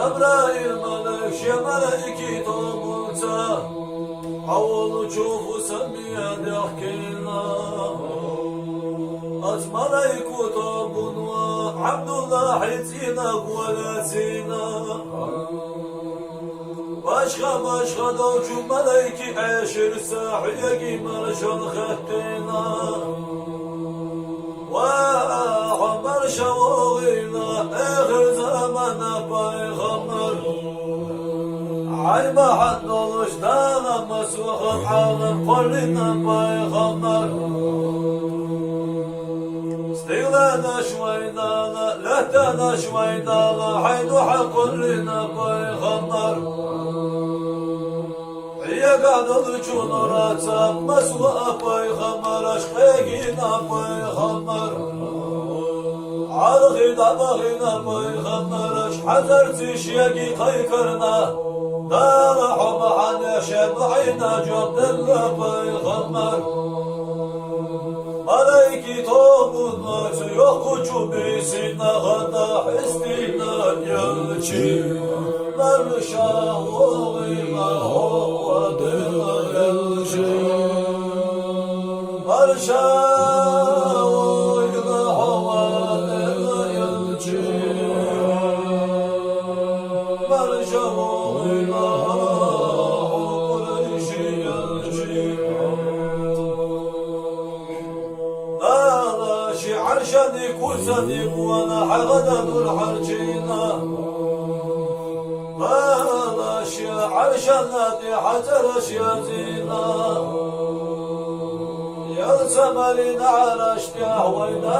جبرائيل ملك شملائكي طابوتا حولوا شوفوا سميا ضحكينا أتملائكو طابونوا عبد الله حيتينا ولاتينا باشخا دوجو ملائكي عاشر ساحيكي مرشان خطينا وعمر شوغينا آخر زمان بايغمر عيب حد الوجدان مسوخ العالم قلنا بايغمر استغلانا شويدانا لهتنا شويدانا حيدو حق لنا بايغمر هي قاعدة تجون راتا مسوى بايغمر اشقيقنا بايغمر عالغي دبغينا بايغمر اش حذرتي شيقي قيكرنا دار حب حنا شبعينا جبد الله بايغمر ملايكي طابونا يخوشو بيسينا غدا حستينا يلشي مرشا وغينا هو دلا يلشي مرشا وغينا هو دلا يلشي مرشا وغينا هو قريشي يلشي عرشاني كوساني وانا حغدا الحرجينا مالاشي عرشاناتي حجرش يا زينا يا سمالين عرشتي هوينا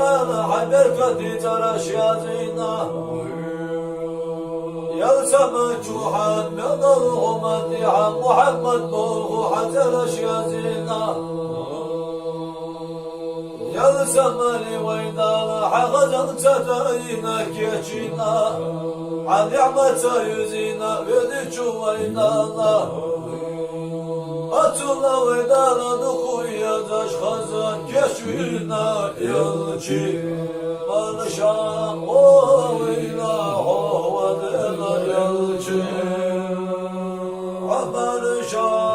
حبركتي ترش يا زينا يا سمجوحان من الغمتي عن محمد بوغو حجرش يا زينا يا زماني وينا حغزن تدينا كيشينا عن نعمة يزينا بديشو وينا أتولا وينا نخويا داش خزن كيشوينا يلشي مرشا وينا هو دينا يلشي مرشا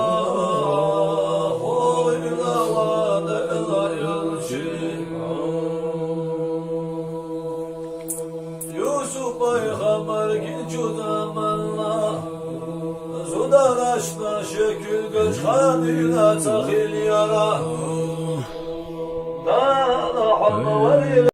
Yusuf Peygamber gülcüda malla Zudarashna şekil göç kanıyla tahil yara Dağla hamma